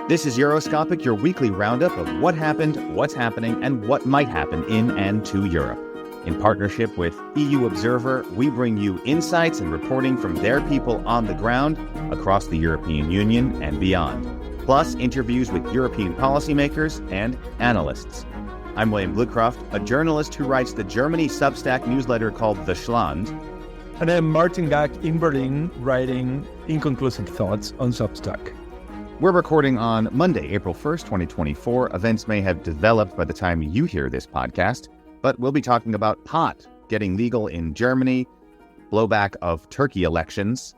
This is Euroscopic, your weekly roundup of what happened, what's happening, and what might happen in and to Europe. In partnership with EU Observer, we bring you insights and reporting from their people on the ground across the European Union and beyond, plus interviews with European policymakers and analysts. I'm William Blukroft, a journalist who writes the Germany Substack newsletter called The Schland. And I'm Martin Gack in Berlin, writing inconclusive thoughts on Substack. We're recording on Monday, April 1st, 2024. Events may have developed by the time you hear this podcast, but we'll be talking about pot getting legal in Germany, blowback of Turkey elections,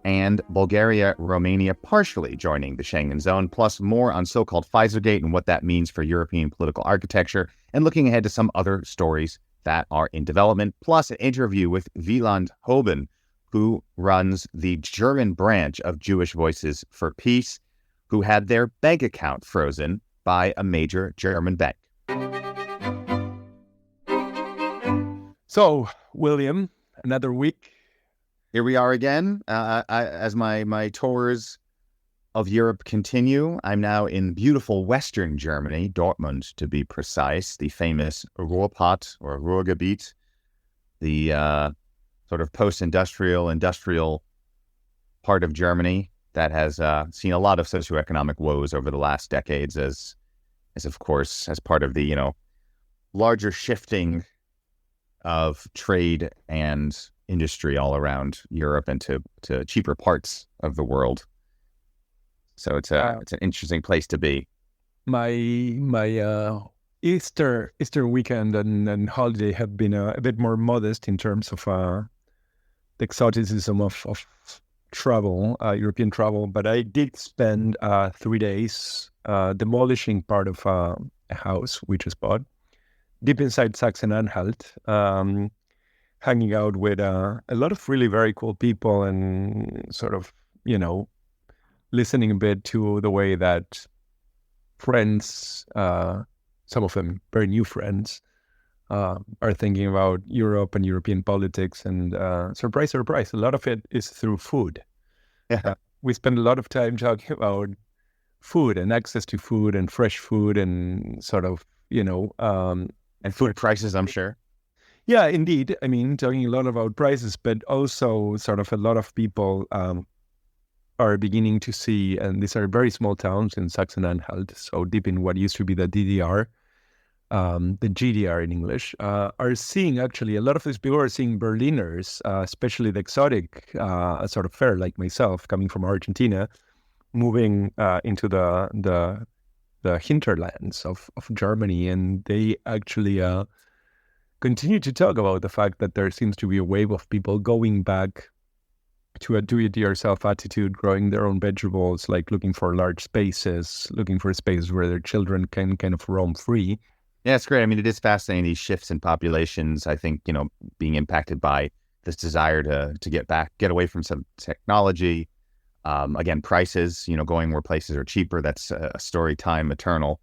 and Bulgaria, Romania partially joining the Schengen zone, plus more on so-called Pfizergate and what that means for European political architecture, and looking ahead to some other stories that are in development, plus an interview with Wieland Hoben, who runs the German branch of Jewish Voices for Peace, who had their bank account frozen by a major German bank. So, William, another week. Here we are again. As my tours of Europe continue, I'm now in beautiful Western Germany, Dortmund to be precise, the famous Ruhrpott or Ruhrgebiet, the sort of industrial part of Germany that has seen a lot of socioeconomic woes over the last decades as of course, as part of the, larger shifting of trade and industry all around Europe and to cheaper parts of the world. So it's an interesting place to be. My Easter weekend and holiday have been a bit more modest in terms of the exoticism of travel, European travel, but I did spend 3 days demolishing part of a house we just bought deep inside Saxony-Anhalt, hanging out with a lot of really very cool people and sort of, listening a bit to the way that friends, some of them very new friends, are thinking about Europe and European politics, and surprise, a lot of it is through food. Yeah. We spend a lot of time talking about food and access to food and fresh food and sort of, and food prices, I'm sure. Yeah, indeed. I mean, talking a lot about prices, but also sort of a lot of people are beginning to see, and these are very small towns in Saxony-Anhalt, so deep in what used to be the DDR, the GDR in English, are seeing actually, a lot of these people are seeing Berliners, especially the exotic sort of fare like myself, coming from Argentina, moving into the hinterlands of Germany, and they actually continue to talk about the fact that there seems to be a wave of people going back to a do-it-yourself attitude, growing their own vegetables, like looking for large spaces, looking for spaces where their children can kind of roam free. Yeah, it's great. I mean, it is fascinating, these shifts in populations, I think, being impacted by this desire to get away from some technology. Again, prices, going where places are cheaper, that's a story time eternal.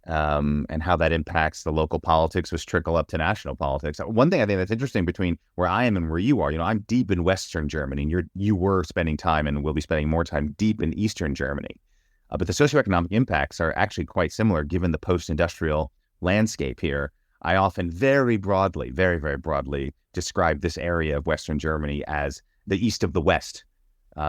And how that impacts the local politics, which trickle up to national politics. One thing I think that's interesting between where I am and where you are, I'm deep in Western Germany, and you were spending time and will be spending more time deep in Eastern Germany. But the socioeconomic impacts are actually quite similar given the post-industrial landscape here. I often very broadly, very, very broadly describe this area of Western Germany as the east of the West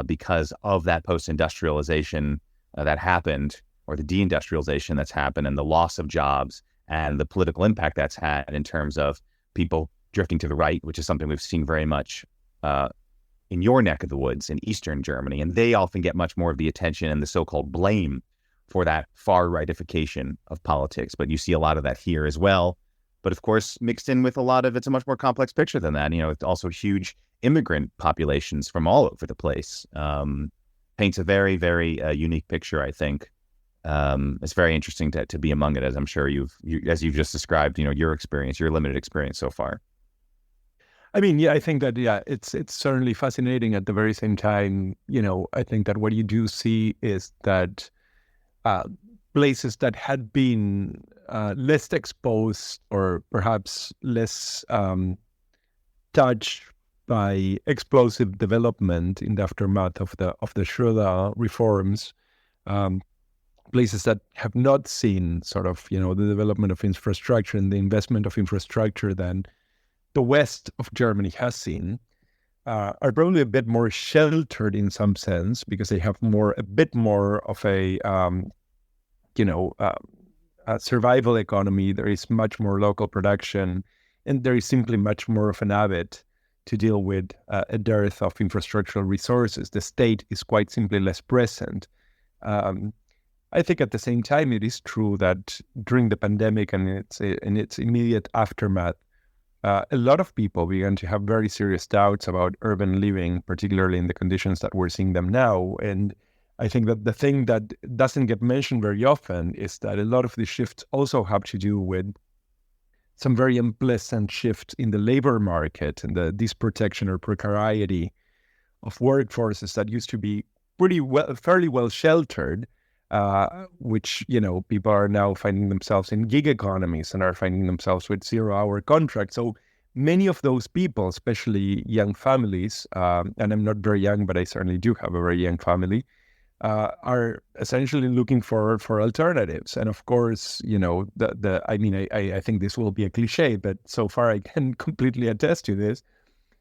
because of that post-industrialization that happened, or the deindustrialization that's happened, and the loss of jobs and the political impact that's had in terms of people drifting to the right, which is something we've seen very much in your neck of the woods in Eastern Germany. And they often get much more of the attention and the so-called blame for that far rightification of politics. But you see a lot of that here as well. But of course, mixed in with a lot of, it's a much more complex picture than that. It's also huge immigrant populations from all over the place. Paints a very, very unique picture, I think. It's very interesting to be among it, as I'm sure as you've just described, your experience, your limited experience so far. I mean, yeah, I think that, it's certainly fascinating. At the very same time, I think that what you do see is that places that had been less exposed or perhaps less touched by explosive development in the aftermath of the Ursula reforms. Places that have not seen sort of, the development of infrastructure and the investment of infrastructure than the west of Germany has seen, are probably a bit more sheltered in some sense because they have a bit more of a survival economy. There is much more local production, and there is simply much more of an habit to deal with a dearth of infrastructural resources. The state is quite simply less present. I think at the same time, it is true that during the pandemic and its immediate aftermath, a lot of people began to have very serious doubts about urban living, particularly in the conditions that we're seeing them now. And I think that the thing that doesn't get mentioned very often is that a lot of these shifts also have to do with some very unpleasant shifts in the labor market and the disprotection or precariety of workforces that used to be fairly well sheltered, which, people are now finding themselves in gig economies and are finding themselves with 0-hour contracts. So many of those people, especially young families, and I'm not very young, but I certainly do have a very young family, are essentially looking for alternatives. And of course, I think this will be a cliche, but so far I can completely attest to this.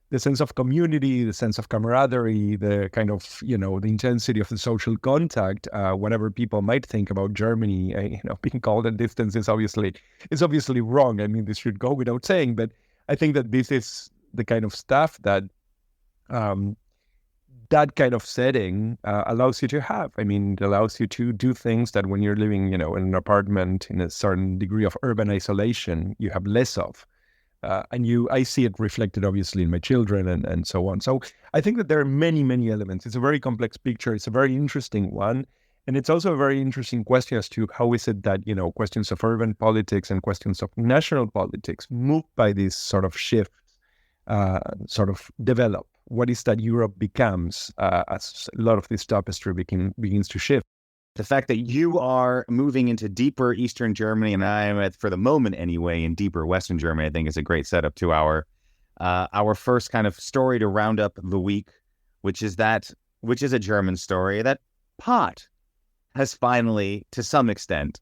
The sense of community, the sense of camaraderie, the kind of, the intensity of the social contact, whatever people might think about Germany, being called a distance is obviously wrong. I mean, this should go without saying, but I think that this is the kind of stuff that that kind of setting allows you to have. I mean, it allows you to do things that when you're living, in an apartment in a certain degree of urban isolation, you have less of. I see it reflected obviously in my children and so on. So I think that there are many, many elements. It's a very complex picture. It's a very interesting one. And it's also a very interesting question as to how is it that, questions of urban politics and questions of national politics moved by this sort of shift, sort of develop. What is that Europe becomes as a lot of this tapestry begins to shift. The fact that you are moving into deeper Eastern Germany, and I am, for the moment anyway, in deeper Western Germany, I think is a great setup to our first kind of story to round up the week, which is a German story that pot has finally, to some extent,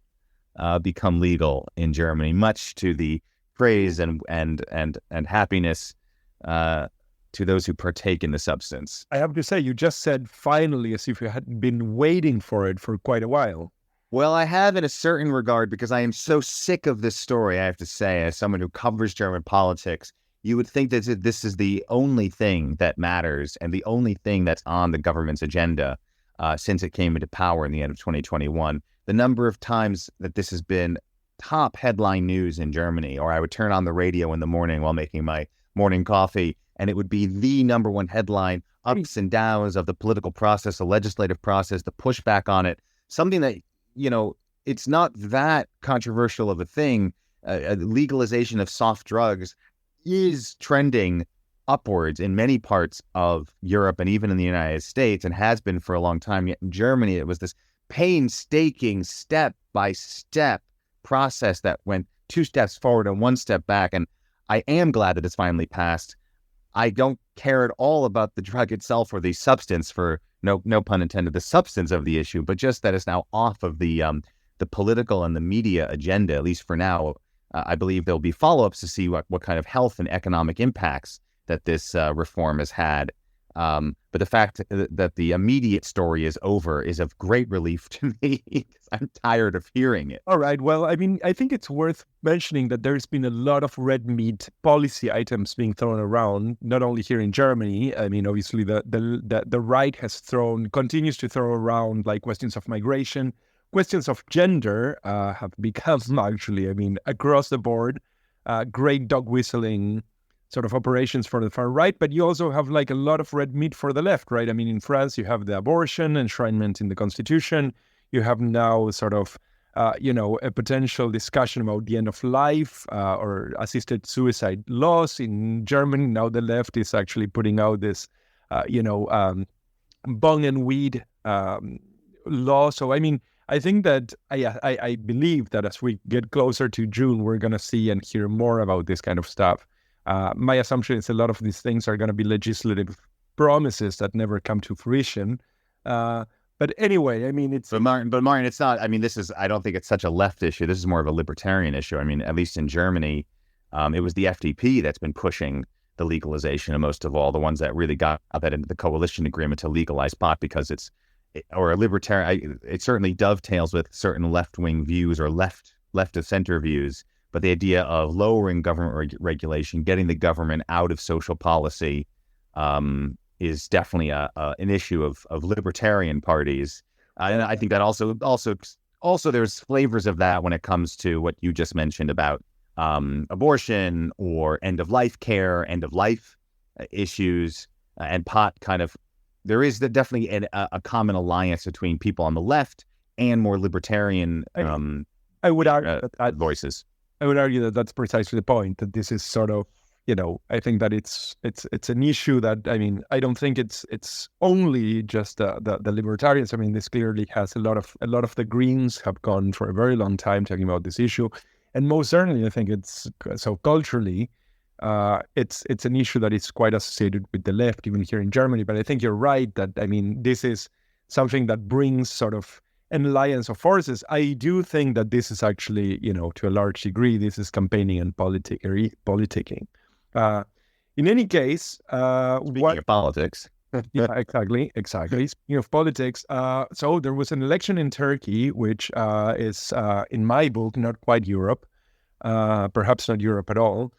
become legal in Germany, much to the praise and happiness to those who partake in the substance. I have to say, you just said finally, as if you had been waiting for it for quite a while. Well, I have in a certain regard, because I am so sick of this story, I have to say, as someone who covers German politics. You would think that this is the only thing that matters and the only thing that's on the government's agenda since it came into power in the end of 2021. The number of times that this has been top headline news in Germany, or I would turn on the radio in the morning while making my morning coffee, and it would be the number one headline, ups and downs of the political process, the legislative process, the pushback on it, something that, it's not that controversial of a thing. Legalization of soft drugs is trending upwards in many parts of Europe and even in the United States, and has been for a long time. Yet in Germany, it was this painstaking step-by-step process that went 2 steps forward and 1 step back. And I am glad that it's finally passed. I don't care at all about the drug itself or the substance, for no pun intended, the substance of the issue, but just that it's now off of the political and the media agenda, at least for now. I believe there'll be follow-ups to see what kind of health and economic impacts that this reform has had. But the fact that the immediate story is over is of great relief to me, because I'm tired of hearing it. All right. Well, I mean, I think it's worth mentioning that there's been a lot of red meat policy items being thrown around, not only here in Germany. I mean, obviously, the right continues to throw around like questions of migration, questions of gender have become actually, across the board, great dog whistling sort of operations for the far right, but you also have like a lot of red meat for the left, right? I mean, in France, you have the abortion enshrinement in the constitution. You have now sort of, a potential discussion about the end of life or assisted suicide laws. In Germany, now the left is actually putting out this, bong and weed law. So, I think that I believe that as we get closer to June, we're going to see and hear more about this kind of stuff. My assumption is a lot of these things are going to be legislative promises that never come to fruition. But anyway, I mean, But Martin, it's not. I mean, I don't think it's such a left issue. This is more of a libertarian issue. I mean, at least in Germany, it was the FDP that's been pushing the legalization, and most of all, the ones that really got that into the coalition agreement to legalize pot, because or a libertarian. It certainly dovetails with certain left-wing views or left of center views. But the idea of lowering government regulation, getting the government out of social policy, is definitely an issue of libertarian parties. And I think that also there's flavors of that when it comes to what you just mentioned about abortion or end-of-life care, end-of-life issues, and pot kind of. There is definitely a common alliance between people on the left and more libertarian I would argue that voices. I would argue that that's precisely the point, that this is sort of, I think that it's an issue that, I mean, I don't think it's only just the libertarians. I mean, this clearly has a lot of the Greens have gone for a very long time talking about this issue. And most certainly, I think it's so culturally, it's an issue that is quite associated with the left, even here in Germany. But I think you're right that, I mean, this is something that brings sort of an alliance of forces. I do think that this is actually, to a large degree, this is campaigning and politicking. In any case, speaking of politics. Yeah, exactly. Speaking of politics, so there was an election in Turkey, which is, in my book, not quite Europe, perhaps not Europe at all.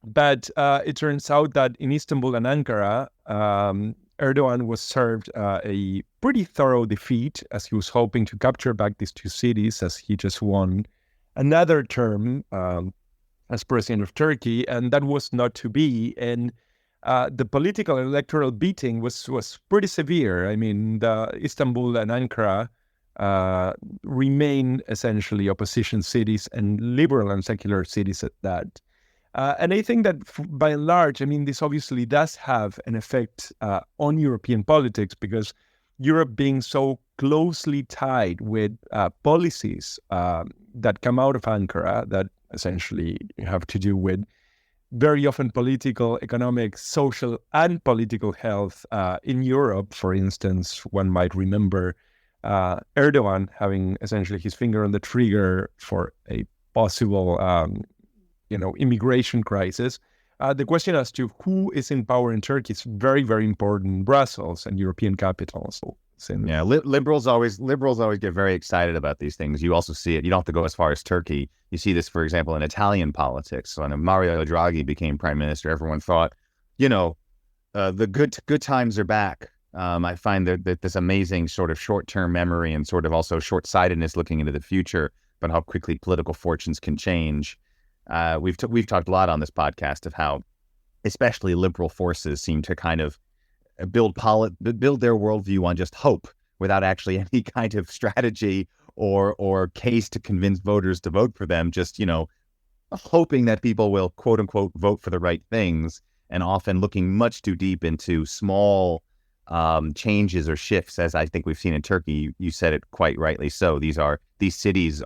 But it turns out that in Istanbul and Ankara, Erdogan was served a pretty thorough defeat, as he was hoping to capture back these two cities, as he just won another term as president of Turkey, and that was not to be. And the political and electoral beating was pretty severe. I mean, Istanbul and Ankara remain essentially opposition cities and liberal and secular cities at that. And I think that by and large, I mean, this obviously does have an effect on European politics, because Europe being so closely tied with policies that come out of Ankara that essentially have to do with very often political, economic, social, and political health in Europe. For instance, one might remember Erdogan having essentially his finger on the trigger for a possible immigration crisis. The question as to who is in power in Turkey is very, very important. Brussels and European capitals. Yeah, liberals always get very excited about these things. You also see it. You don't have to go as far as Turkey. You see this, for example, in Italian politics. When Mario Draghi became prime minister, everyone thought, the good times are back. I find that this amazing sort of short-term memory and sort of also short-sightedness looking into the future, but how quickly political fortunes can change. We've talked a lot on this podcast of how, especially liberal forces, seem to kind of build their worldview on just hope, without actually any kind of strategy or case to convince voters to vote for them. Just hoping that people will quote unquote vote for the right things, and often looking much too deep into small changes or shifts, as I think we've seen in Turkey. You said it quite rightly. So these cities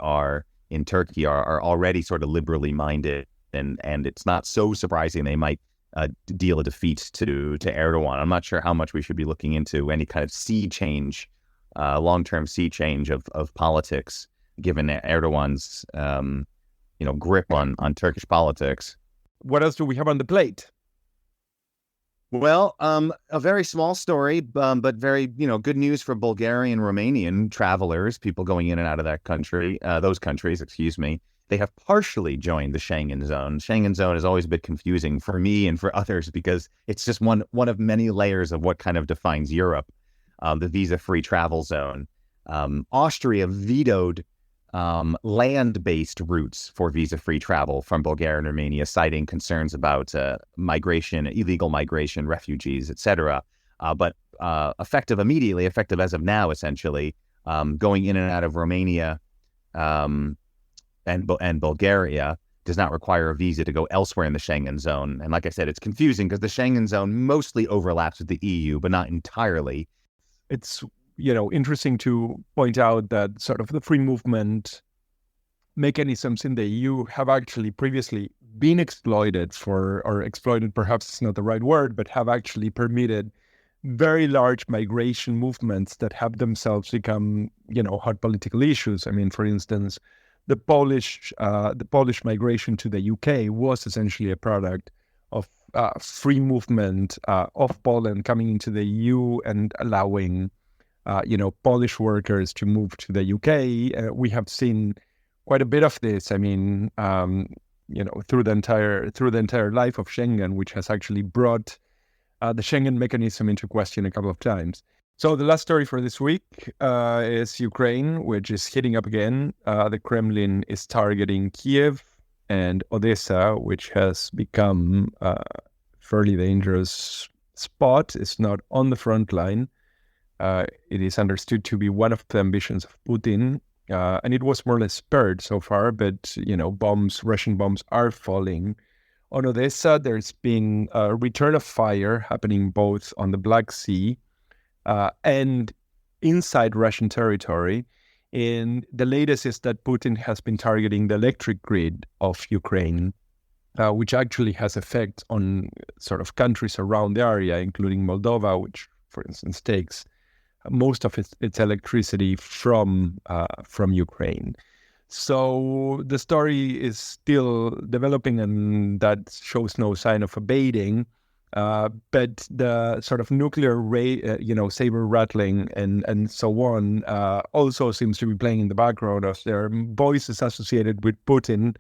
in Turkey are already sort of liberally minded, and it's not so surprising they might deal a defeat to Erdogan. I'm not sure how much we should be looking into any kind of sea change, long-term sea change of politics, given Erdogan's grip on Turkish politics. What else do we have on the plate? Well, a very small story, but very, good news for Bulgarian and Romanian travelers, people going in and out of those countries, excuse me. They have partially joined the Schengen zone. Schengen zone is always a bit confusing for me and for others, because it's just one of many layers of what kind of defines Europe, the visa-free travel zone. Austria vetoed land-based routes for visa-free travel from Bulgaria and Romania, citing concerns about migration, illegal migration, refugees, etc. But effective as of now, essentially, going in and out of Romania and Bulgaria does not require a visa to go elsewhere in the Schengen zone. And like I said, it's confusing because the Schengen zone mostly overlaps with the EU, but not entirely. It's interesting to point out that sort of the free movement mechanisms in the EU have actually previously been exploited or exploited perhaps is not the right word, but have actually permitted very large migration movements that have themselves become, hot political issues. I mean, for instance, the Polish migration to the UK was essentially a product of free movement of Poland coming into the EU and allowing, Polish workers to move to the UK. We have seen quite a bit of this. I mean, through the entire life of Schengen, which has actually brought the Schengen mechanism into question a couple of times. So the last story for this week is Ukraine, which is heating up again. The Kremlin is targeting Kiev and Odessa, which has become a fairly dangerous spot. It's not on the front line. It is understood to be one of the ambitions of Putin, and it was more or less spared so far, but, Russian bombs are falling. On Odessa, there's been a return of fire happening both on the Black Sea and inside Russian territory. And the latest is that Putin has been targeting the electric grid of Ukraine, which actually has effects on sort of countries around the area, including Moldova, which, for instance, takes most of its electricity from Ukraine. So the story is still developing, and that shows no sign of abating. But the sort of nuclear saber rattling and so on also seems to be playing in the background, as there are voices associated with Putin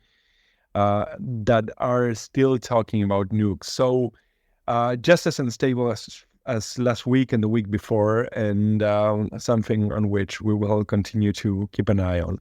that are still talking about nukes. So just as unstable as last week and the week before, and something on which we will continue to keep an eye on.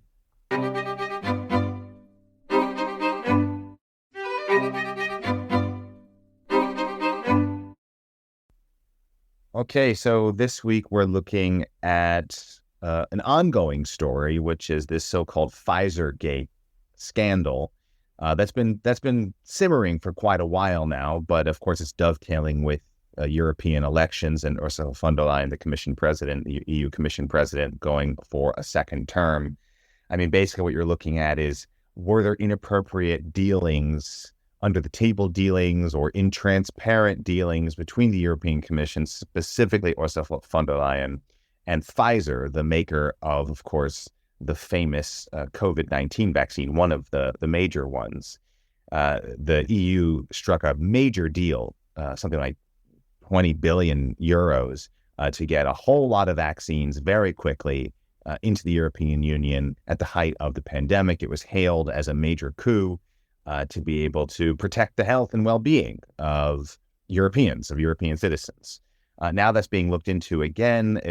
Okay, so this week we're looking at an ongoing story, which is this so-called Pfizergate scandal. That's been simmering for quite a while now, but of course it's dovetailing with European elections and Ursula von der Leyen, the EU Commission president, going for a second term. I mean, basically what you're looking at is, were there inappropriate dealings, under the table dealings or intransparent dealings between the European Commission, specifically Ursula von der Leyen, and Pfizer, the maker of course, the famous COVID-19 vaccine, one of the major ones. The EU struck a major deal, something like 20 billion euros, to get a whole lot of vaccines very quickly into the European Union at the height of the pandemic. It was hailed as a major coup to be able to protect the health and well-being of European citizens. Now that's being looked into again.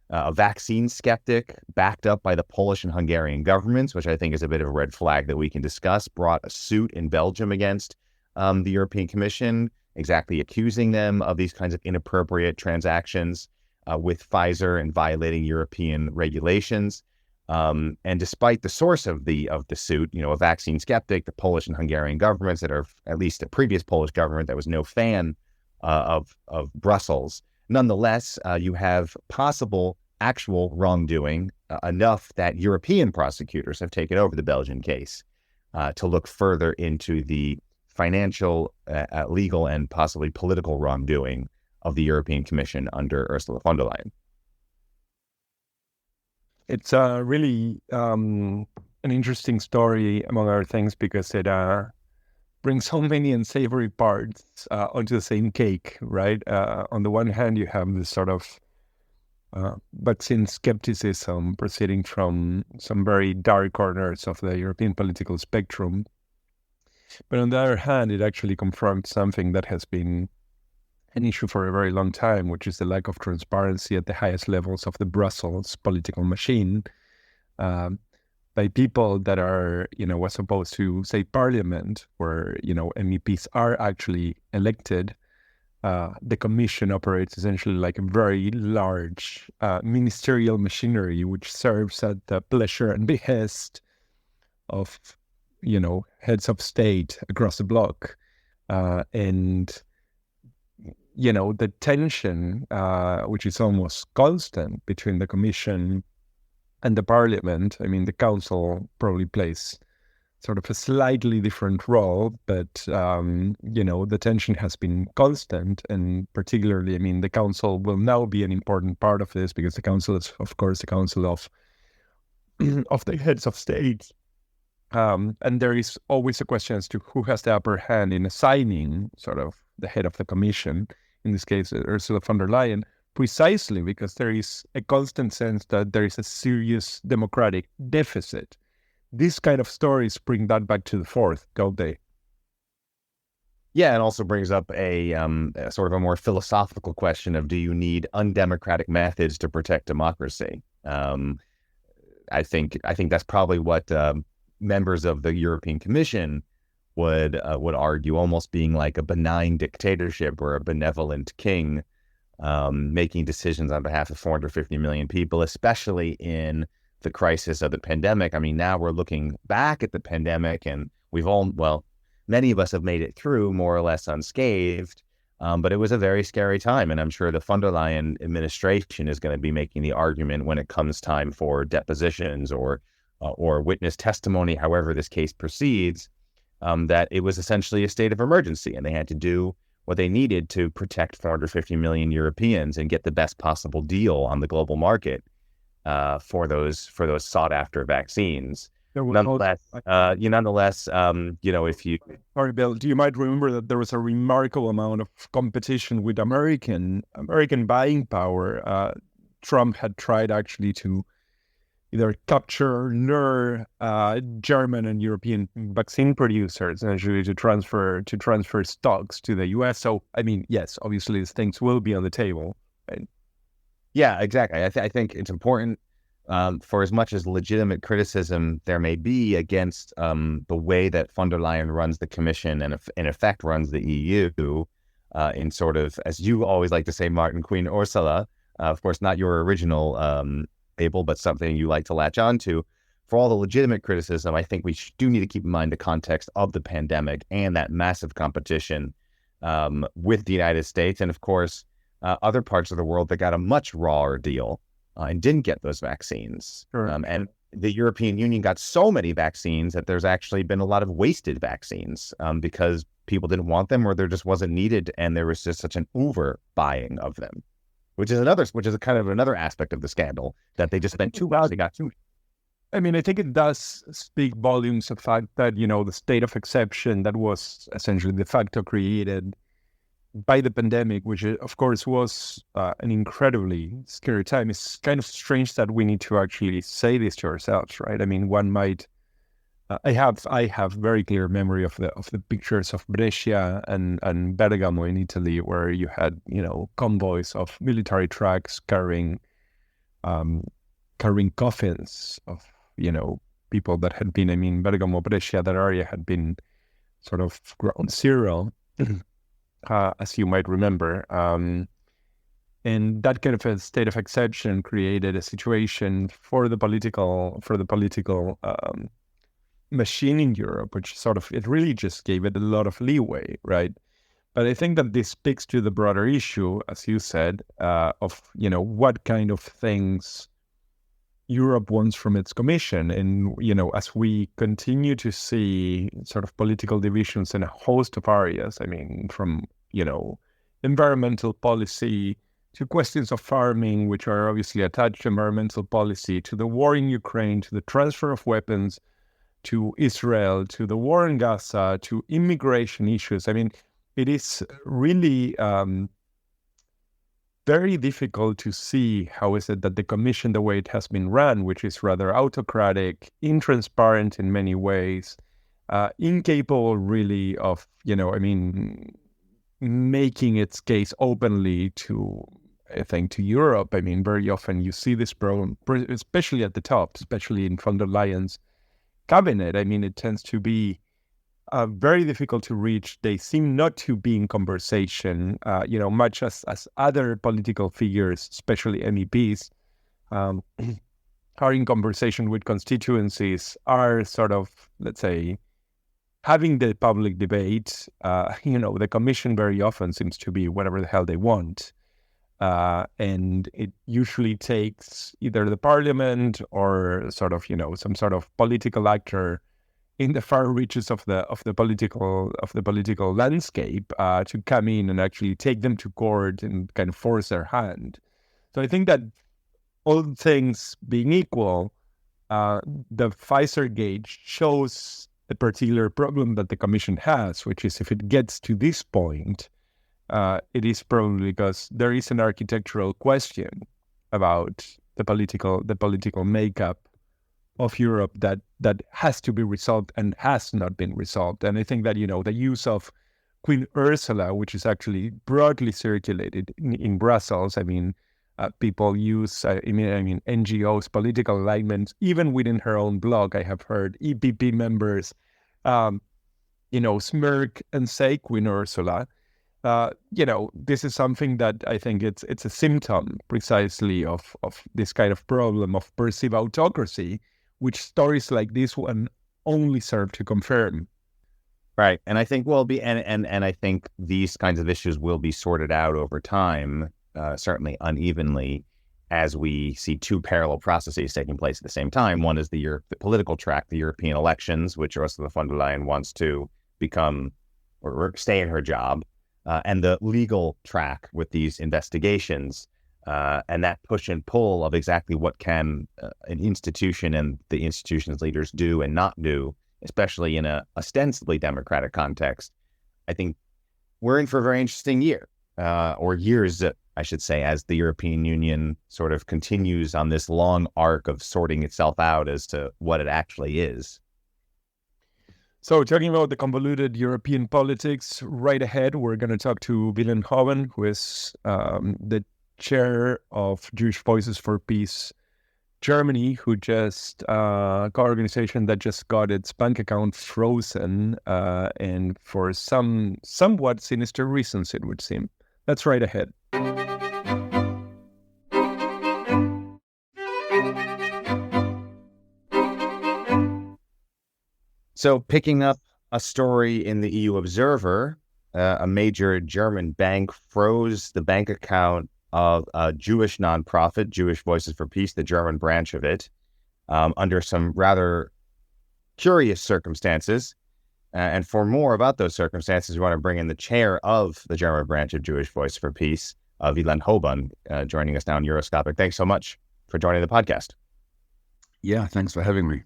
A vaccine skeptic, backed up by the Polish and Hungarian governments, which I think is a bit of a red flag that we can discuss, brought a suit in Belgium against the European Commission, exactly accusing them of these kinds of inappropriate transactions with Pfizer and violating European regulations. And despite the source of the suit, a vaccine skeptic, the Polish and Hungarian governments that are, at least the previous Polish government that was no fan of Brussels, nonetheless, you have possible actual wrongdoing, enough that European prosecutors have taken over the Belgian case to look further into the financial, legal, and possibly political wrongdoing of the European Commission under Ursula von der Leyen. It's really an interesting story, among other things, because it brings so many unsavory parts onto the same cake, right? On the one hand, you have this sort of vaccine skepticism proceeding from some very dark corners of the European political spectrum. But on the other hand, it actually confronts something that has been an issue for a very long time, which is the lack of transparency at the highest levels of the Brussels political machine, by people that are, as opposed to, say, Parliament, where, MEPs are actually elected. The Commission operates essentially like a very large ministerial machinery, which serves at the pleasure and behest of, heads of state across the bloc. And the tension, which is almost constant between the Commission and the Parliament. I mean, the Council probably plays sort of a slightly different role, but the tension has been constant, and particularly, I mean, the council will now be an important part of this because the council is, of course, the council of of the heads of state, and there is always a question as to who has the upper hand in assigning sort of the head of the commission, in this case, Ursula von der Leyen, precisely because there is a constant sense that there is a serious democratic deficit. These kind of stories bring that back to the fore, don't they? Yeah, it also brings up a sort of a more philosophical question of, do you need undemocratic methods to protect democracy? I think that's probably what members of the European Commission would argue, almost being like a benign dictatorship or a benevolent king, making decisions on behalf of 450 million people, especially in the crisis of the pandemic. I mean, now we're looking back at the pandemic, and many of us have made it through more or less unscathed, but it was a very scary time. And I'm sure the von der Leyen administration is going to be making the argument when it comes time for depositions or witness testimony, however this case proceeds, that it was essentially a state of emergency, and they had to do what they needed to protect 450 million Europeans and get the best possible deal on the global market for those sought after vaccines. Nonetheless, if you... Sorry, Bill, you might remember that there was a remarkable amount of competition with American buying power. Trump had tried actually to either capture German and European vaccine producers, essentially to transfer stocks to the US. So, I mean, yes, obviously these things will be on the table. Right? Yeah, exactly. I think it's important, for as much as legitimate criticism there may be against the way that von der Leyen runs the Commission and in effect runs the EU, in sort of, as you always like to say, Martin, Queen Ursula, of course, not your original label, but something you like to latch on to. For all the legitimate criticism, I think we do need to keep in mind the context of the pandemic and that massive competition with the United States, and of course, other parts of the world that got a much rawer deal and didn't get those vaccines. Sure. And the European Union got so many vaccines that there's actually been a lot of wasted vaccines because people didn't want them, or there just wasn't needed, and there was just such an over buying of them, which is kind of another aspect of the scandal, that they just spent too well, they got too. I mean, I think it does speak volumes of the fact that, the state of exception that was essentially de facto created by the pandemic, which of course was an incredibly scary time. It's kind of strange that we need to actually say this to ourselves, right? I mean, one might. I have very clear memory of the pictures of Brescia and Bergamo in Italy, where you had convoys of military trucks carrying coffins of people that had been. I mean, Bergamo, Brescia, that area had been sort of ground zero. As you might remember. And that kind of a state of exception created a situation for the political machine in Europe, which sort of, it really just gave it a lot of leeway, right? But I think that this speaks to the broader issue, as you said, of, what kind of things Europe wants from its commission. And, as we continue to see sort of political divisions in a host of areas, I mean, from, environmental policy to questions of farming, which are obviously attached to environmental policy, to the war in Ukraine, to the transfer of weapons to Israel, to the war in Gaza, to immigration issues. I mean, it is really very difficult to see how is it that the commission, the way it has been run, which is rather autocratic, intransparent in many ways, incapable really of, making its case openly to, I think, to Europe. I mean, very often you see this problem, especially at the top, especially in von der Leyen's cabinet. I mean, it tends to be very difficult to reach. They seem not to be in conversation, much as other political figures, especially MEPs, are in conversation with constituencies, are sort of, let's say, having the public debate. The commission very often seems to be whatever the hell they want. And it usually takes either the parliament or sort of, some sort of political actor in the far reaches of the political landscape to come in and actually take them to court and kind of force their hand. So I think that all things being equal, the Pfizergate shows a particular problem that the Commission has, which is if it gets to this point, it is probably because there is an architectural question about the political makeup of Europe that has to be resolved and has not been resolved. And I think that, the use of Queen Ursula, which is actually broadly circulated in Brussels, people use, NGOs, political alignments, even within her own blog. I have heard EPP members, smirk and say Queen Ursula. This is something that I think it's a symptom precisely of this kind of problem of perceived autocracy, which stories like this one only serve to confirm. Right. And I think and I think these kinds of issues will be sorted out over time, certainly unevenly, as we see two parallel processes taking place at the same time. One is the political track, the European elections, which Ursula von der Leyen wants to become or stay in her job, and the legal track with these investigations, and that push and pull of exactly what can an institution and the institution's leaders do and not do, especially in a ostensibly democratic context. I think we're in for a very interesting year, or years, I should say, as the European Union sort of continues on this long arc of sorting itself out as to what it actually is. So talking about the convoluted European politics, right ahead, we're going to talk to Willem Hoven, who is the chair of Jewish Voices for Peace Germany, who just organization that just got its bank account frozen, and for somewhat sinister reasons, it would seem. That's right ahead. So picking up a story in the EU Observer, a major German bank froze the bank account of a Jewish nonprofit, Jewish Voices for Peace, the German branch of it, under some rather curious circumstances. And for more about those circumstances, we want to bring in the chair of the German branch of Jewish Voices for Peace, Willem Hoven, joining us now in Euroscopic. Thanks so much for joining the podcast. Yeah, thanks for having me.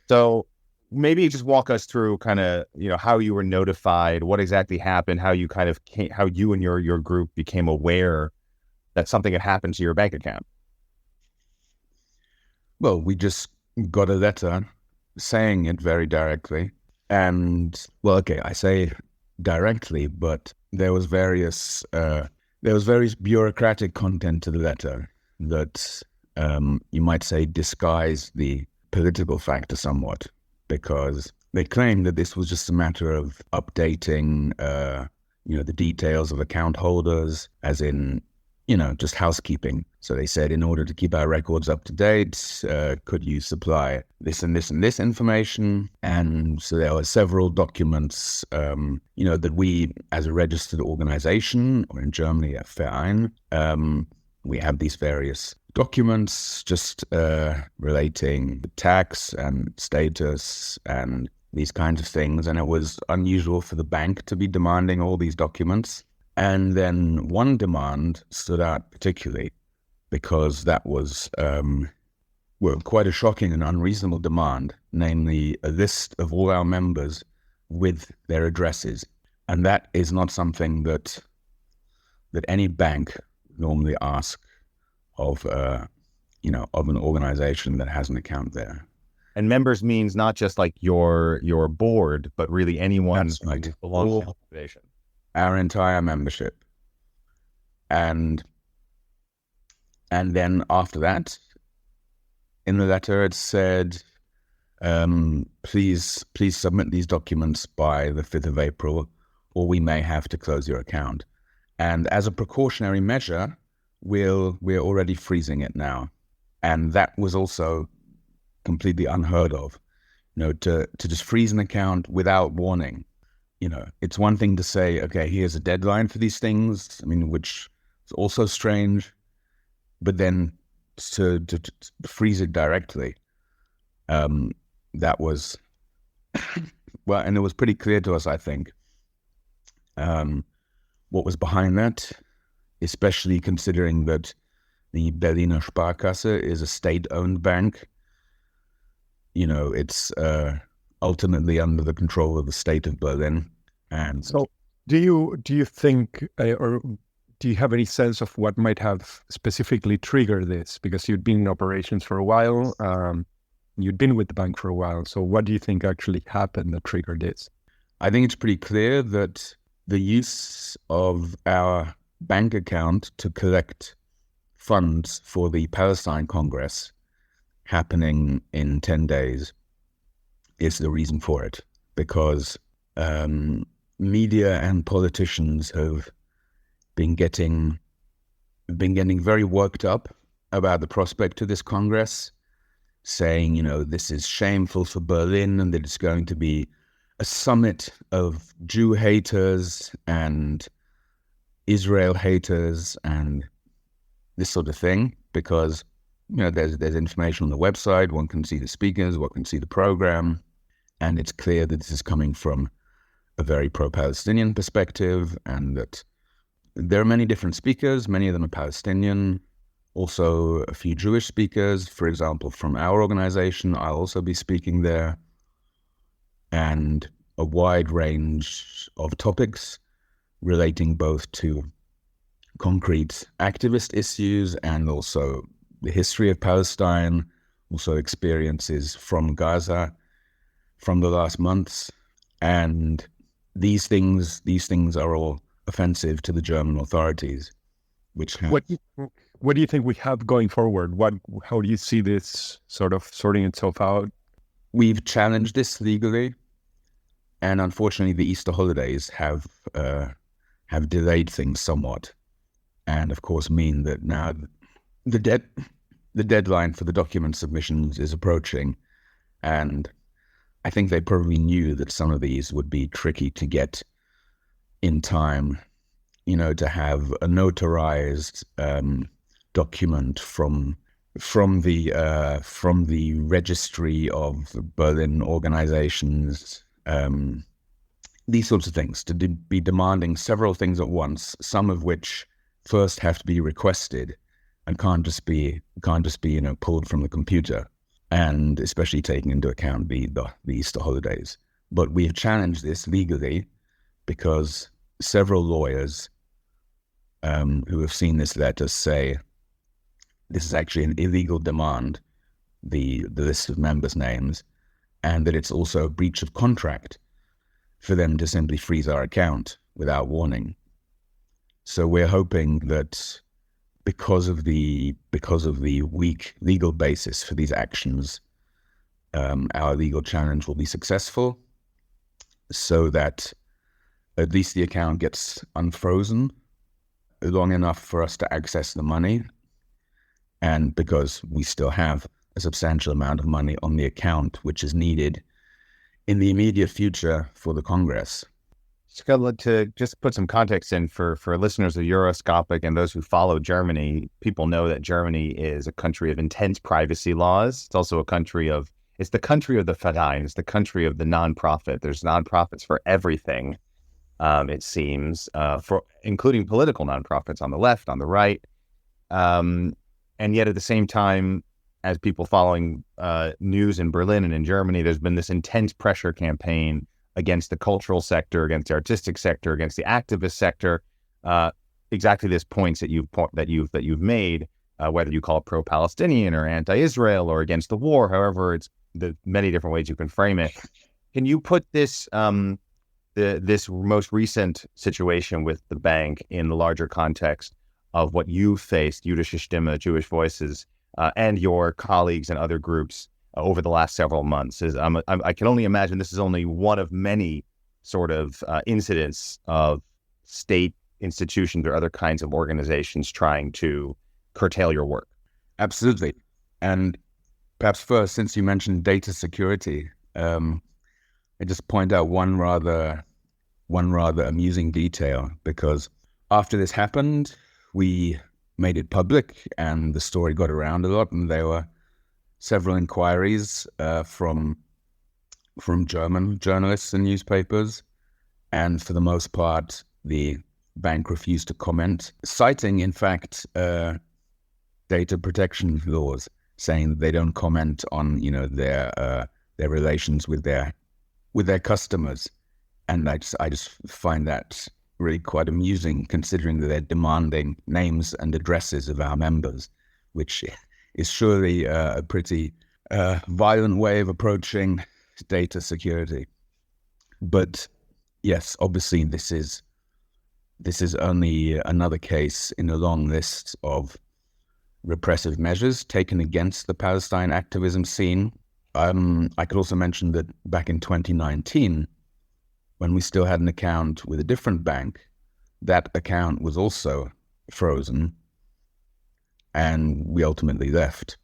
So maybe just walk us through kind of, how you were notified, what exactly happened, how you and your group became aware that something had happened to your bank account. Well, we just got a letter saying it very directly. And, well, okay, I say directly, but there was various bureaucratic content to the letter that you might say disguised the political factor somewhat, because they claimed that this was just a matter of updating, the details of account holders, as in, just housekeeping. So they said, in order to keep our records up to date, could you supply this and this and this information? And so there were several documents, that we, as a registered organization, or in Germany, a Verein, we have these various documents just relating the tax and status and these kinds of things. And it was unusual for the bank to be demanding all these documents. And then one demand stood out particularly because that was quite a shocking and unreasonable demand, namely a list of all our members with their addresses. And that is not something that any bank normally asks of an organization that has an account there. And members means not just like your board, but really anyone who belongs to the organization. Our entire membership. And then after that, in the letter it said, please submit these documents by the 5th of April, or we may have to close your account. And as a precautionary measure, we're already freezing it now. And that was also completely unheard of, to just freeze an account without warning. It's one thing to say, okay, here's a deadline for these things, which is also strange, but then to freeze it directly, that was, well, and it was pretty clear to us, I think, what was behind that, especially considering that the Berliner Sparkasse is a state-owned bank. You know, it's ultimately under the control of the state of Berlin. And so do you think, or do you have any sense of what might have specifically triggered this? Because you'd been in operations for a while, you'd been with the bank for a while. So what do you think actually happened that triggered this? I think it's pretty clear that the use of our bank account to collect funds for the Palestine Congress happening in 10 days is the reason for it, because media and politicians have been getting very worked up about the prospect of this Congress, saying, you know, this is shameful for Berlin and that it's going to be a summit of Jew haters and Israel haters and this sort of thing, because, you know, there's information on the website, one can see the speakers, one can see the program, and it's clear that this is coming from a very pro-Palestinian perspective, and that there are many different speakers, many of them are Palestinian, also a few Jewish speakers, for example, from our organization. I'll also be speaking there, and a wide range of topics relating both to concrete activist issues and also the history of Palestine, also experiences from Gaza from the last months. And these things are all offensive to the German authorities, which have... What do you think we have going forward? How do you see this sort of sorting itself out? We've challenged this legally, and unfortunately the Easter holidays have delayed things somewhat, and of course mean that now the deadline for the document submissions is approaching, and I think they probably knew that some of these would be tricky to get in time, you know, to have a notarized document from the registry of Berlin organizations, these sorts of things, to be demanding several things at once, some of which first have to be requested and can't just be you know, pulled from the computer, and especially taking into account the Easter holidays. But we have challenged this legally because several lawyers who have seen this letter say this is actually an illegal demand, the list of members' names, and that it's also a breach of contract for them to simply freeze our account without warning. So we're hoping that because of the weak legal basis for these actions, our legal challenge will be successful, so that at least the account gets unfrozen long enough for us to access the money, and because we still have a substantial amount of money on the account which is needed in the immediate future for the Congress. To just put some context in for listeners of Euroscopic and those who follow Germany, people know that Germany is a country of intense privacy laws. It's also it's the country of the Verein, it's the country of the nonprofit. There's nonprofits for everything, it seems, for including political nonprofits on the left, on the right. And yet at the same time, as people following news in Berlin and in Germany, there's been this intense pressure campaign against the cultural sector, against the artistic sector, against the activist sector. Exactly this points that you've made, whether you call it pro-Palestinian or anti-Israel or against the war, however, it's the many different ways you can frame it. Can you put this this most recent situation with the bank in the larger context of what you faced, Jüdische Stimme, Jewish Voices, and your colleagues and other groups over the last several months? I can only imagine this is only one of many sort of incidents of state institutions or other kinds of organizations trying to curtail your work. Absolutely. And perhaps first, since you mentioned data security, I just point out one rather amusing detail, because after this happened, we made it public and the story got around a lot, and there were several inquiries from from German journalists and newspapers. And for the most part, the bank refused to comment, citing, in fact, data protection laws, saying that they don't comment on, their relations with their customers. And I just find that really quite amusing, considering that they're demanding names and addresses of our members, which is surely a pretty violent way of approaching data security. But yes, obviously this is only another case in a long list of repressive measures taken against the Palestine activism scene. I could also mention that back in 2019, when we still had an account with a different bank, that account was also frozen, and we ultimately left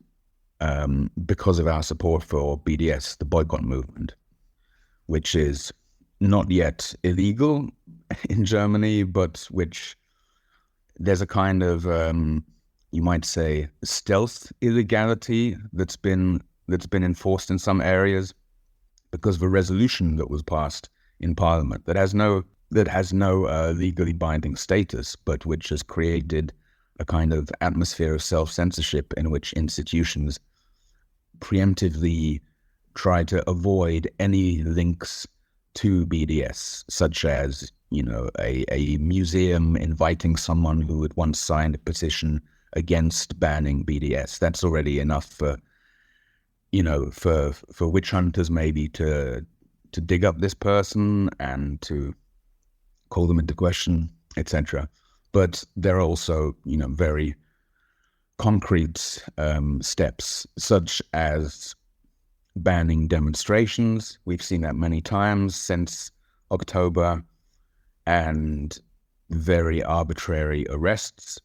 because of our support for BDS, the boycott movement, which is not yet illegal in Germany, but which there's a kind of, you might say, stealth illegality that's been enforced in some areas because of a resolution that was passed in Parliament that has no legally binding status, but which has created a kind of atmosphere of self-censorship in which institutions preemptively try to avoid any links to BDS, such as, a museum inviting someone who had once signed a petition against banning BDS. That's already enough for witch hunters maybe to dig up this person and to call them into question, etc. But there are also, very concrete steps, such as banning demonstrations. We've seen that many times since October, and very arbitrary arrests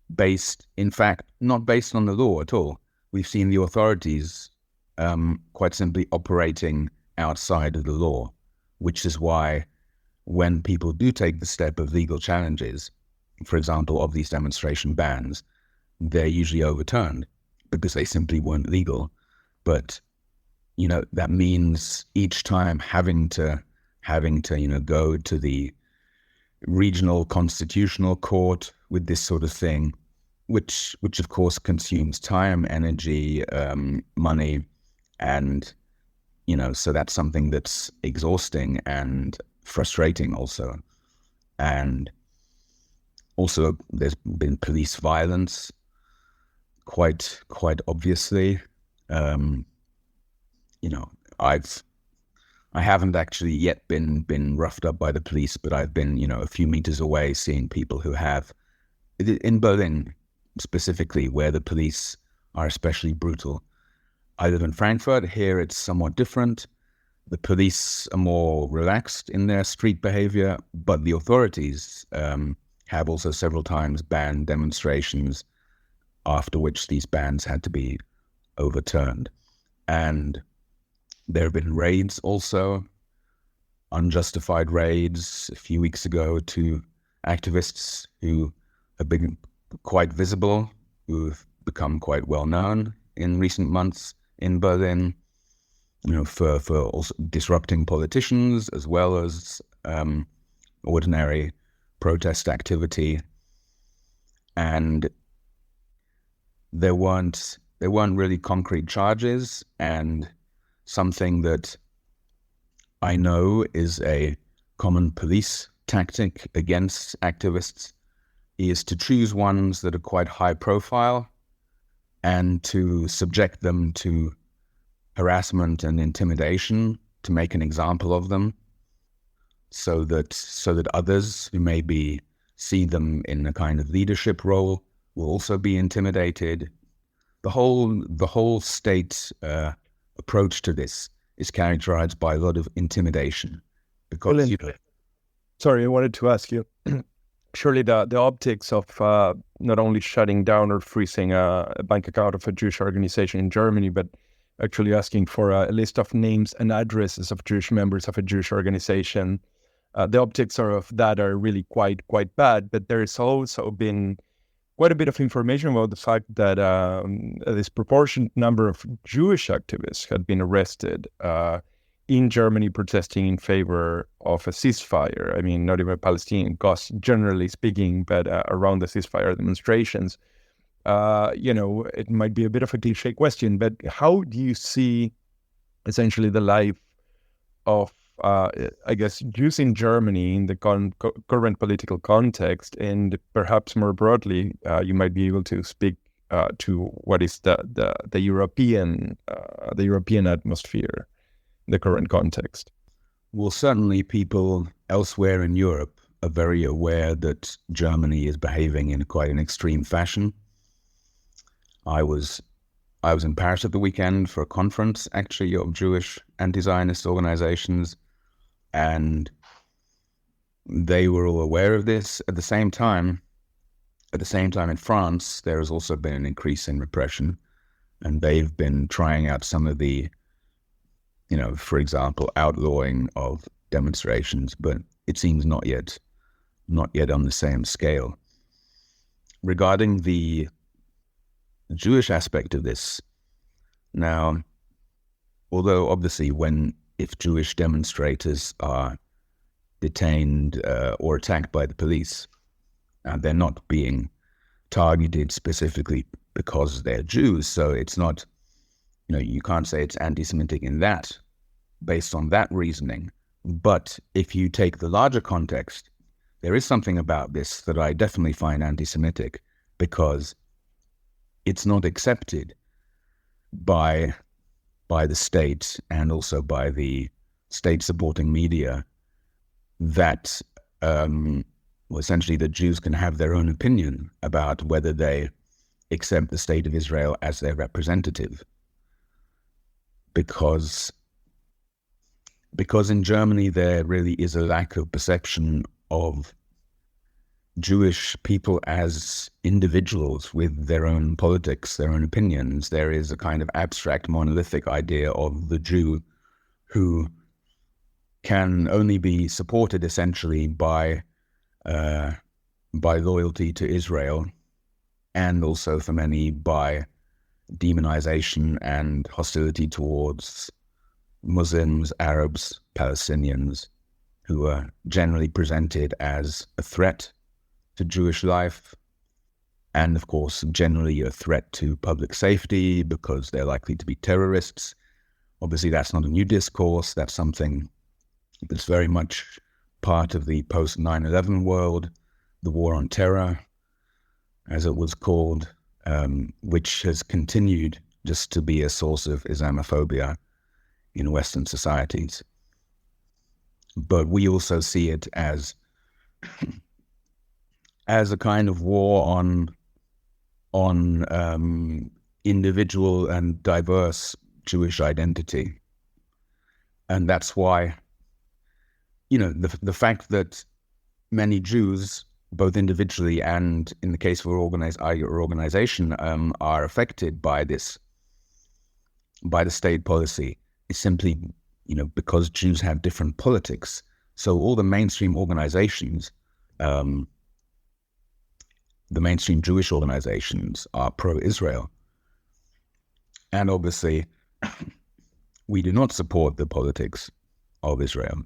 not based on the law at all. We've seen the authorities quite simply operating outside of the law, which is why when people do take the step of legal challenges, for example, of these demonstration bans, they're usually overturned because they simply weren't legal. But, that means each time having to go to the regional constitutional court with this sort of thing, which of course consumes time, energy, money, and so that's something that's exhausting and frustrating also. And also there's been police violence quite obviously. I haven't actually yet been roughed up by the police, but I've been, a few meters away seeing people who have, in Berlin specifically, where the police are especially brutal. I live in Frankfurt. Here it's somewhat different. The police are more relaxed in their street behavior, but the authorities have also several times banned demonstrations, after which these bans had to be overturned. And there have been raids also, unjustified raids a few weeks ago to activists who have been quite visible, who've become quite well known in recent months in Berlin, for also disrupting politicians as well as ordinary protest activity. And there weren't really concrete charges, and something that I know is a common police tactic against activists is to choose ones that are quite high profile and to subject them to harassment and intimidation, to make an example of them, so that others who maybe see them in a kind of leadership role will also be intimidated. The whole state approach to this is characterized by a lot of intimidation. Because sorry, I wanted to ask you. Surely the optics of not only shutting down or freezing a bank account of a Jewish organization in Germany, but actually asking for a list of names and addresses of Jewish members of a Jewish organization, the optics of that are really quite bad. But there's also been quite a bit of information about the fact that a disproportionate number of Jewish activists had been arrested in Germany protesting in favor of a ceasefire. I mean, not even Palestinian cause, generally speaking, but around the ceasefire demonstrations. It might be a bit of a cliche question, but how do you see essentially the life of, I guess, Jews in Germany in the current political context, and perhaps more broadly, you might be able to speak to what is the European atmosphere, the current context? Well, certainly people elsewhere in Europe are very aware that Germany is behaving in quite an extreme fashion. I was in Paris at the weekend for a conference, actually, of Jewish anti-Zionist organizations, and they were all aware of this. At the same time, in France, there has also been an increase in repression, and they've been trying out some of the, for example, outlawing of demonstrations, but it seems not yet on the same scale. Regarding the Jewish aspect of this, now, although obviously if Jewish demonstrators are detained or attacked by the police, they're not being targeted specifically because they're Jews, so it's not, you can't say it's anti-Semitic based on that reasoning. But if you take the larger context, there is something about this that I definitely find anti-Semitic, because it's not accepted by the state and also by the state supporting media that essentially the Jews can have their own opinion about whether they accept the state of Israel as their representative. Because in Germany there really is a lack of perception of Jewish people as individuals with their own politics, their own opinions. There is a kind of abstract, monolithic idea of the Jew who can only be supported essentially by loyalty to Israel, and also for many by demonization and hostility towards Muslims, Arabs, Palestinians, who are generally presented as a threat to Jewish life, and of course generally a threat to public safety because they're likely to be terrorists. Obviously that's not a new discourse, that's something that's very much part of the post 9/11 world, the war on terror, as it was called, which has continued just to be a source of Islamophobia in Western societies. But we also see it as a kind of war on individual and diverse Jewish identity. And that's why, the fact that many Jews, both individually and in the case of our organization, are affected by this, by the state policy, is simply, because Jews have different politics. So all the mainstream organizations, the mainstream Jewish organizations, are pro-Israel. And obviously, we do not support the politics of Israel.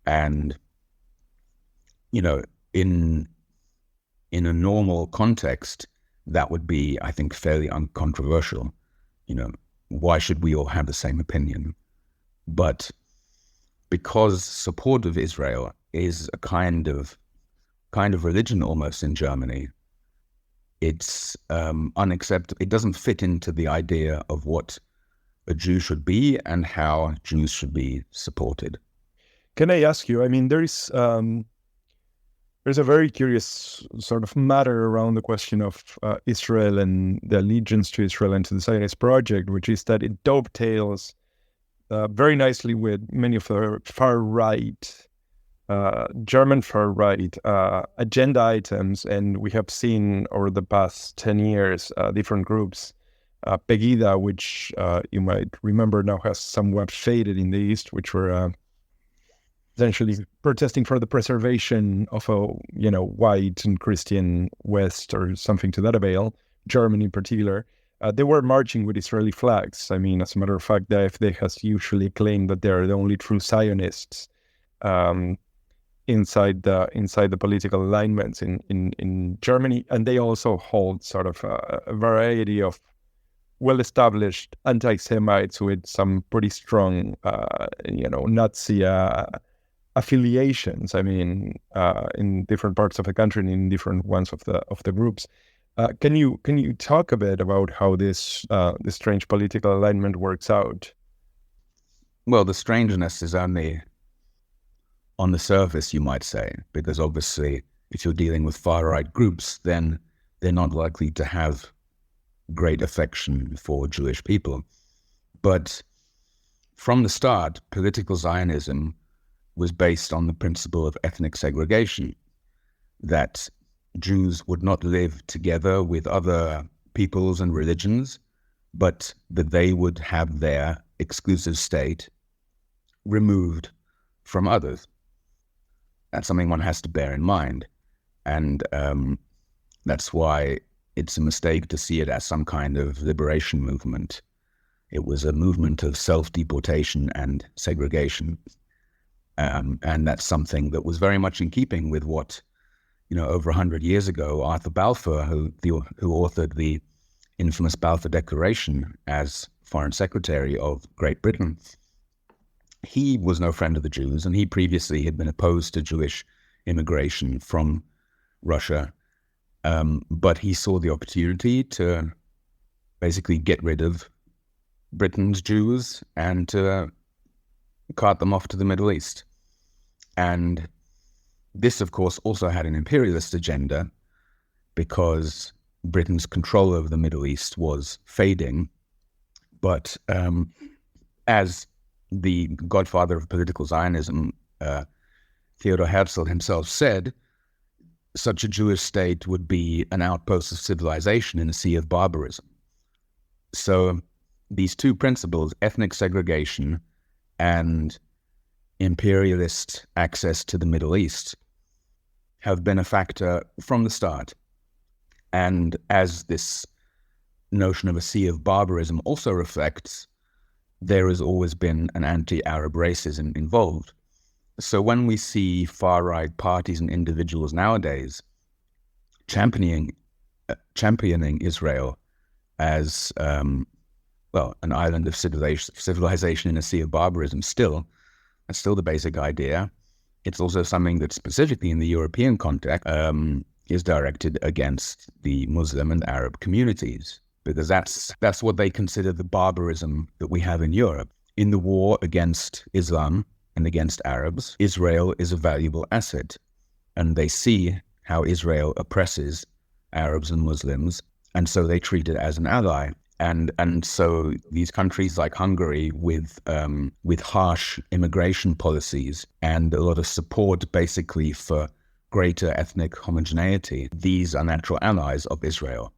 And, in a normal context, that would be, I think, fairly uncontroversial. Why should we all have the same opinion? But because support of Israel is a kind of religion almost in Germany, it's unacceptable. It doesn't fit into the idea of what a Jew should be and how Jews should be supported. Can I ask you, there's a very curious sort of matter around the question of Israel and the allegiance to Israel and to the Zionist project, which is that it dovetails very nicely with many of the far-right, German far-right agenda items. And we have seen over the past 10 years, different groups, Pegida, which you might remember now has somewhat faded in the East, which were essentially protesting for the preservation of a, white and Christian West or something to that avail, Germany in particular. They were marching with Israeli flags. I mean, as a matter of fact, the AfD has usually claimed that they're the only true Zionists inside the political alignments in Germany, and they also hold sort of a variety of well-established anti-Semites with some pretty strong, Nazi affiliations. I mean, in different parts of the country and in different ones of the groups. Can you talk a bit about how this strange political alignment works out? Well, the strangeness is only on the surface, you might say, because obviously, if you're dealing with far-right groups, then they're not likely to have great affection for Jewish people. But from the start, political Zionism was based on the principle of ethnic segregation, that Jews would not live together with other peoples and religions, but that they would have their exclusive state removed from others. That's something one has to bear in mind. And that's why it's a mistake to see it as some kind of liberation movement. It was a movement of self-deportation and segregation. And that's something that was very much in keeping with what, over 100 years ago, Arthur Balfour, who authored the infamous Balfour Declaration as Foreign Secretary of Great Britain, he was no friend of the Jews, and he previously had been opposed to Jewish immigration from Russia. But he saw the opportunity to basically get rid of Britain's Jews and to cart them off to the Middle East. And this, of course, also had an imperialist agenda, because Britain's control over the Middle East was fading. But as the godfather of political Zionism, Theodor Herzl himself said, such a Jewish state would be an outpost of civilization in a sea of barbarism. So these two principles, ethnic segregation and imperialist access to the Middle East, have been a factor from the start. And as this notion of a sea of barbarism also reflects, there has always been an anti-Arab racism involved. So when we see far-right parties and individuals nowadays championing Israel as, an island of civilization in a sea of barbarism, that's still the basic idea. It's also something that specifically in the European context is directed against the Muslim and Arab communities, because that's what they consider the barbarism that we have in Europe. In the war against Islam and against Arabs, Israel is a valuable asset, and they see how Israel oppresses Arabs and Muslims, and so they treat it as an ally. And so these countries like Hungary, with harsh immigration policies and a lot of support basically for greater ethnic homogeneity, these are natural allies of Israel.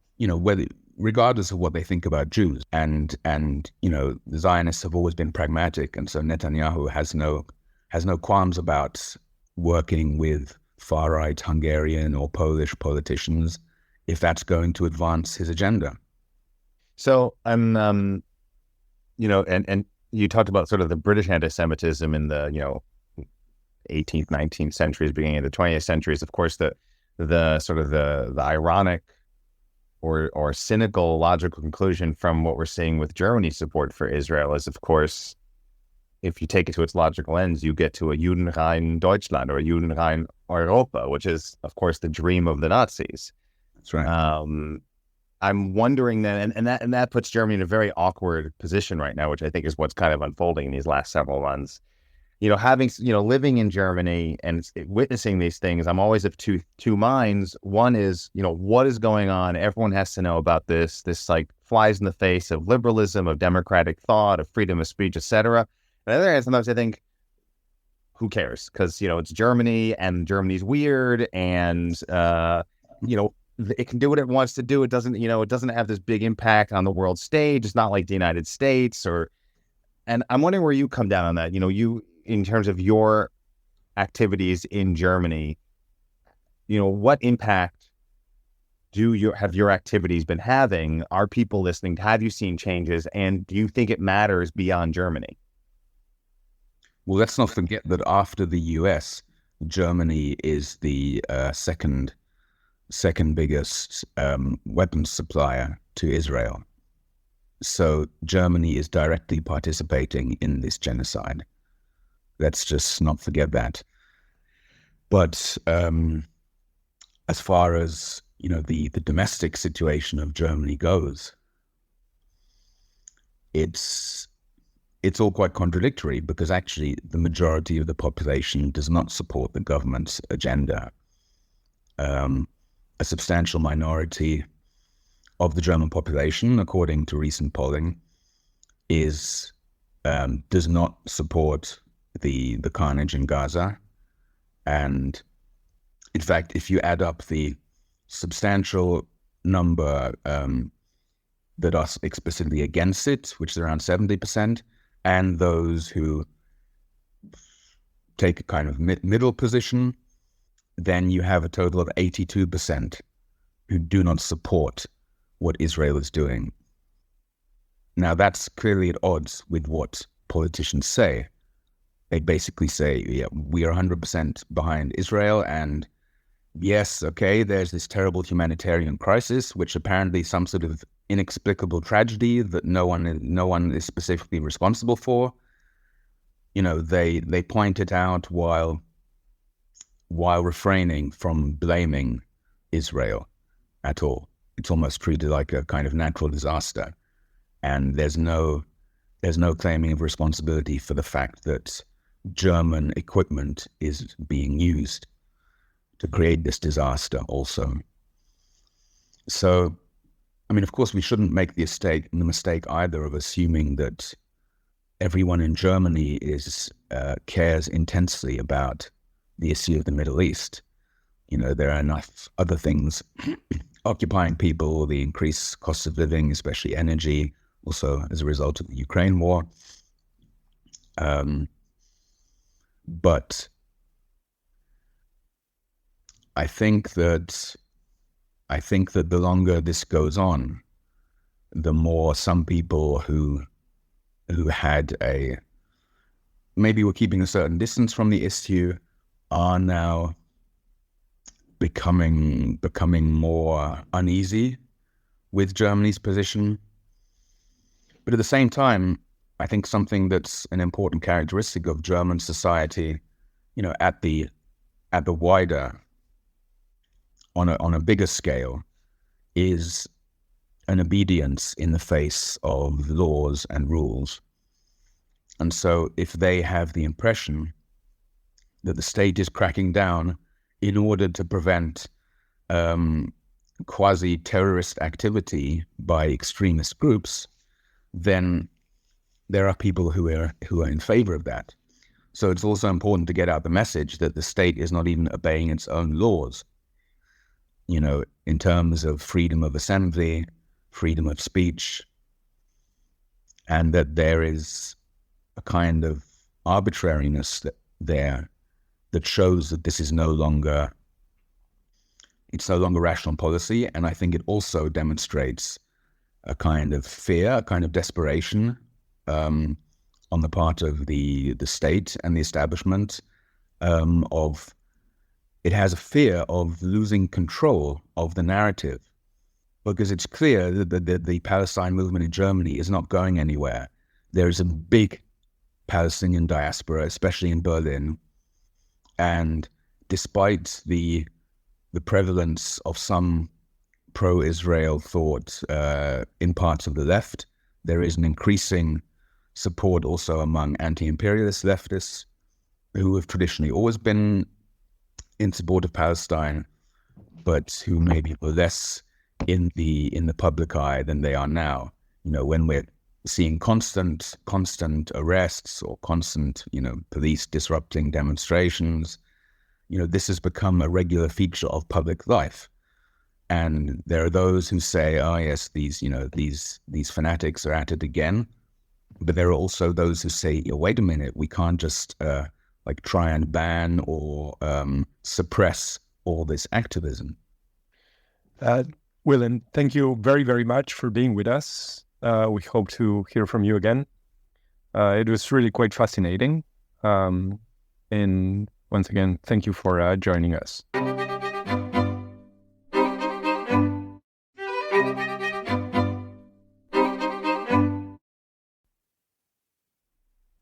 Regardless of what they think about Jews, and the Zionists have always been pragmatic, and so Netanyahu has no qualms about working with far-right Hungarian or Polish politicians if that's going to advance his agenda. So I'm, and you talked about sort of the British anti-Semitism in the 18th, 19th centuries, beginning of the 20th centuries. Of course, the sort of the ironic or cynical logical conclusion from what we're seeing with Germany's support for Israel is, of course, if you take it to its logical ends, you get to a Judenrein Deutschland or a Judenrein Europa, which is, of course, the dream of the Nazis. That's right. I'm wondering then, and that puts Germany in a very awkward position right now, which I think is what's kind of unfolding in these last several months. Living in Germany and witnessing these things, I'm always of two minds. One is, what is going on? Everyone has to know about this. This like flies in the face of liberalism, of democratic thought, of freedom of speech, etc. On the other hand, sometimes I think, who cares? Because, it's Germany and Germany's weird, and, it can do what it wants to do. It doesn't have this big impact on the world stage. It's not like the United States and I'm wondering where you come down on that. In terms of your activities in Germany, what impact have your activities been having? Are people listening? Have you seen changes? And do you think it matters beyond Germany? Well, let's not forget that after the US, Germany is the second biggest weapons supplier to Israel. So Germany is directly participating in this genocide. Let's just not forget that. But as far as the domestic situation of Germany goes, it's all quite contradictory, because actually the majority of the population does not support the government's agenda. A substantial minority of the German population, according to recent polling, does not support the carnage in Gaza. And in fact, if you add up the substantial number that are explicitly against it, which is around 70%, and those who take a kind of middle position, then you have a total of 82% who do not support what Israel is doing. Now, that's clearly at odds with what politicians say. They basically say, yeah, we are 100% behind Israel, and yes, okay, there's this terrible humanitarian crisis, which apparently some sort of inexplicable tragedy that no one is specifically responsible for. They point it out while refraining from blaming Israel at all. It's almost treated like a kind of natural disaster, and there's no claiming of responsibility for the fact that German equipment is being used to create this disaster also. So, I mean, of course, we shouldn't make the mistake either of assuming that everyone in Germany cares intensely about the issue of the Middle East. There are enough other things occupying people, the increased cost of living, especially energy, also as a result of the Ukraine war. But I think that the longer this goes on, the more some people who had maybe were keeping a certain distance from the issue are now becoming more uneasy with Germany's position. But at the same time, I think something that's an important characteristic of German society, at the wider, on a bigger scale, is an obedience in the face of laws and rules. And so if they have the impression that the state is cracking down in order to prevent quasi-terrorist activity by extremist groups, then there are people who are in favor of that. So it's also important to get out the message that the state is not even obeying its own laws, in terms of freedom of assembly, freedom of speech, and that there is a kind of arbitrariness that shows that this is no longer rational policy. And I think it also demonstrates a kind of fear, a kind of desperation on the part of the state and the establishment it has a fear of losing control of the narrative, because it's clear that the Palestine movement in Germany is not going anywhere. There is a big Palestinian diaspora, especially in Berlin, and despite the prevalence of some pro-Israel thought in parts of the left, there is an increasing support also among anti-imperialist leftists who have traditionally always been in support of Palestine, but who maybe were less in the public eye than they are now. When we're seeing constant arrests or constant, police disrupting demonstrations, this has become a regular feature of public life. And there are those who say, oh yes, these fanatics are at it again. But there are also those who say, wait a minute, we can't just try and ban or suppress all this activism. Willen, thank you very, very much for being with us. We hope to hear from you again. It was really quite fascinating. And once again, thank you for joining us.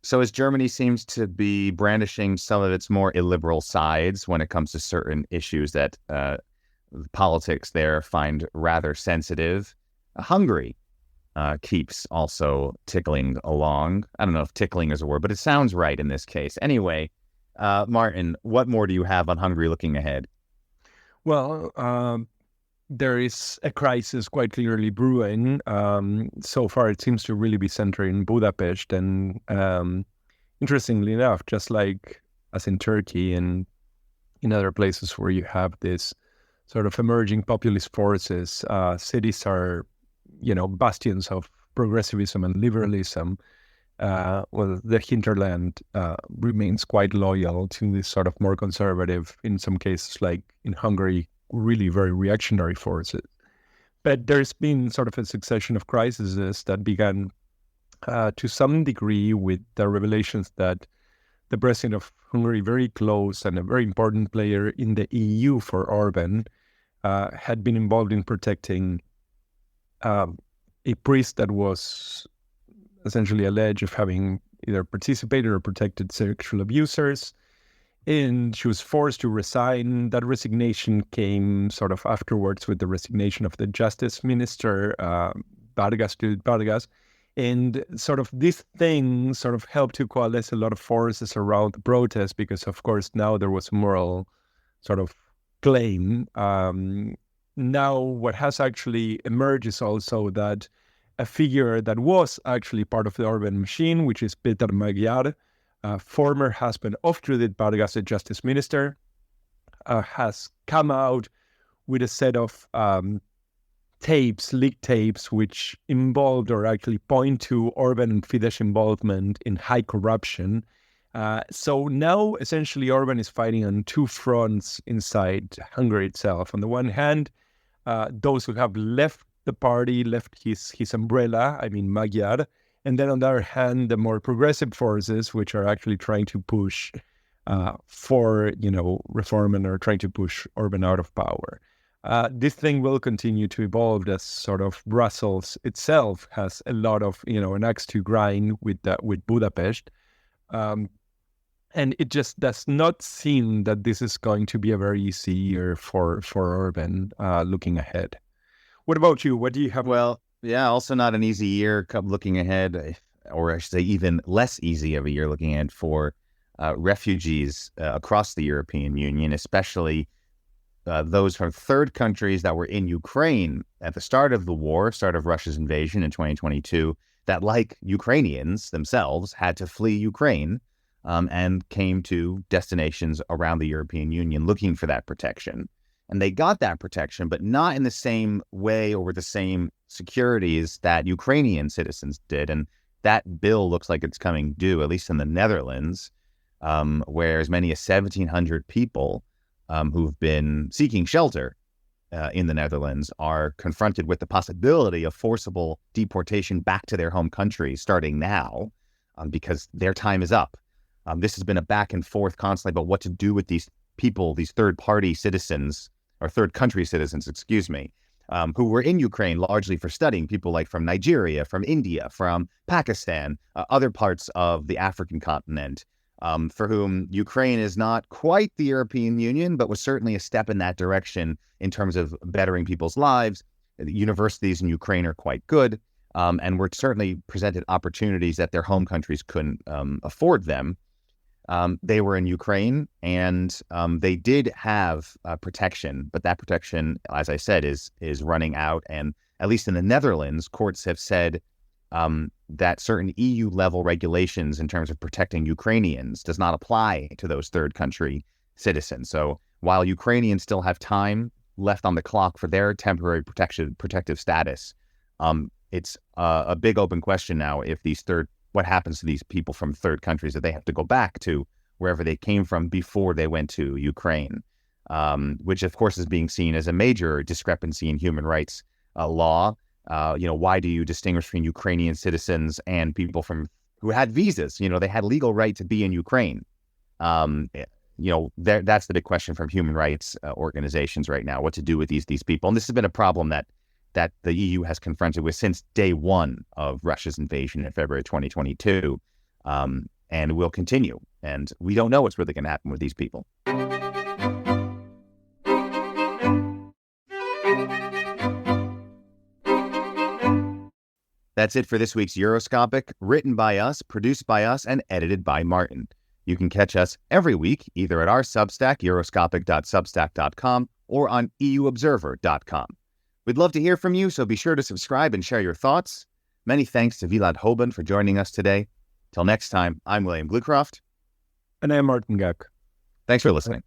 So as Germany seems to be brandishing some of its more illiberal sides when it comes to certain issues that politics there find rather sensitive, Hungary keeps also tickling along. I don't know if tickling is a word, but it sounds right in this case. Anyway, Martin, what more do you have on Hungary looking ahead? Well, there is a crisis quite clearly brewing. So far, it seems to really be centered in Budapest. And interestingly enough, just like as in Turkey and in other places where you have this sort of emerging populist forces, cities are, bastions of progressivism and liberalism. The hinterland remains quite loyal to this sort of more conservative, in some cases like in Hungary, really very reactionary forces. But there's been sort of a succession of crises that began to some degree with the revelations that the president of Hungary, very close and a very important player in the EU for Orban, had been involved in protecting a priest that was essentially alleged of having either participated or protected sexual abusers. And she was forced to resign. That resignation came sort of afterwards with the resignation of the justice minister, Vargas. And sort of this thing sort of helped to coalesce a lot of forces around the protest because, of course, now there was a moral sort of claim. Now what has actually emerged is also that a figure that was actually part of the Orban machine, which is Peter Magyar, former husband of Judith Vargas, the justice minister, has come out with a set of leaked tapes, which involved or actually point to Orban and Fidesz involvement in high corruption. So now, essentially, Orban is fighting on two fronts inside Hungary itself. On the one hand, those who have left the party, left his umbrella, Magyar, and then on the other hand, the more progressive forces, which are actually trying to push for, reform and are trying to push Orban out of power. This thing will continue to evolve as sort of Brussels itself has a lot of, an axe to grind with Budapest. And it just does not seem that this is going to be a very easy year for Orban looking ahead. What about you? What do you have? Well, yeah, also not an easy year looking ahead, or I should say even less easy of a year looking ahead for refugees across the European Union, especially those from third countries that were in Ukraine at the start of the war, start of Russia's invasion in 2022, that like Ukrainians themselves had to flee Ukraine and came to destinations around the European Union looking for that protection. And they got that protection, but not in the same way or with the same securities that Ukrainian citizens did. And that bill looks like it's coming due, at least in the Netherlands, where as many as 1,700 people who've been seeking shelter in the Netherlands are confronted with the possibility of forcible deportation back to their home countries starting now because their time is up. This has been a back and forth constantly about what to do with these people, these third-party citizens, or third country citizens, who were in Ukraine largely for studying, people like from Nigeria, from India, from Pakistan, other parts of the African continent, for whom Ukraine is not quite the European Union, but was certainly a step in that direction in terms of bettering people's lives. The universities in Ukraine are quite good, and were certainly presented opportunities that their home countries couldn't afford them. They were in Ukraine, and they did have protection, but that protection, as I said, is running out. And at least in the Netherlands, courts have said that certain EU-level regulations in terms of protecting Ukrainians does not apply to those third country citizens. So while Ukrainians still have time left on the clock for their temporary protective status, it's a big open question now if what happens to these people from third countries, that they have to go back to wherever they came from before they went to Ukraine. which of course is being seen as a major discrepancy in human rights law. Why do you distinguish between Ukrainian citizens and people who had visas? They had legal right to be in Ukraine. That's the big question from human rights organizations right now, what to do with these people. And this has been a problem that the EU has confronted with since day one of Russia's invasion in February 2022, and will continue. And we don't know what's really going to happen with these people. That's it for this week's Euroscopic, written by us, produced by us, and edited by Martin. You can catch us every week either at our Substack, euroscopic.substack.com, or on euobserver.com. We'd love to hear from you, so be sure to subscribe and share your thoughts. Many thanks to Wieland Hoban for joining us today. Till next time, I'm William Glucroft. And I'm Martin Gak. Thanks for listening.